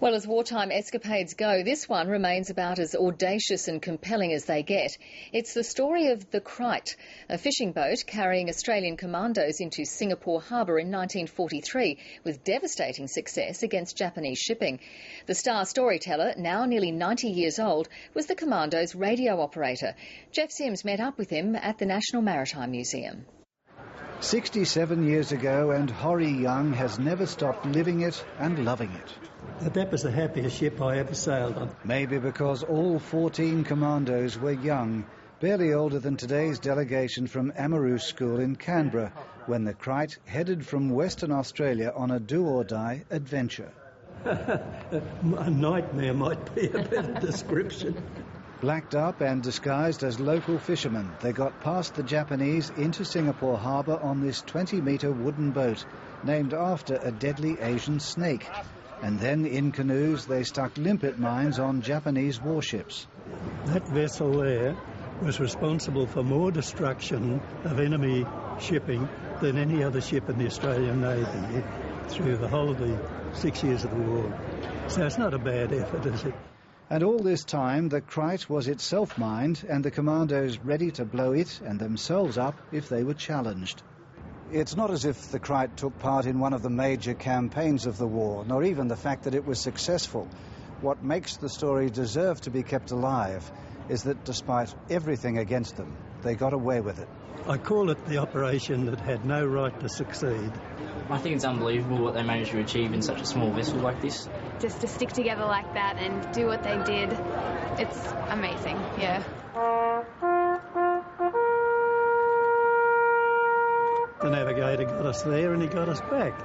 Well, as wartime escapades go, this one remains about as audacious and compelling as they get. It's the story of the Kite, a fishing boat carrying Australian commandos into Singapore harbour in 1943 with devastating success against Japanese shipping. The star storyteller, now nearly 90 years old, was the commando's radio operator. Jeff Sims met up with him at the National Maritime Museum. 67 years ago, and Horry Young has never stopped living it and loving it. That was the happiest ship I ever sailed on. Maybe because all 14 commandos were young, barely older than today's delegation from Amaru School in Canberra, when the Kite headed from Western Australia on a do-or-die adventure. A nightmare might be a better description. Blacked up and disguised as local fishermen, they got past the Japanese into Singapore harbour on this 20-metre wooden boat, named after a deadly Asian snake. And then in canoes they stuck limpet mines on Japanese warships. That vessel there was responsible for more destruction of enemy shipping than any other ship in the Australian Navy through the whole of the 6 years of the war. So it's not a bad effort, is it? And all this time, the Kite was itself mined and the commandos ready to blow it and themselves up if they were challenged. It's not as if the Kite took part in one of the major campaigns of the war, nor even the fact that it was successful. What makes the story deserve to be kept alive is that despite everything against them, they got away with it. I call it the operation that had no right to succeed. I think it's unbelievable what they managed to achieve in such a small vessel like this. Just to stick together like that and do what they did, it's amazing, yeah. The navigator got us there and he got us back,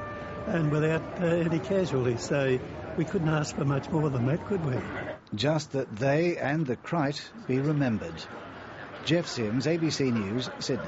and without any casualties, so we couldn't ask for much more than that, could we? Just that they and the Kite be remembered. Jeff Sims, ABC News, Sydney.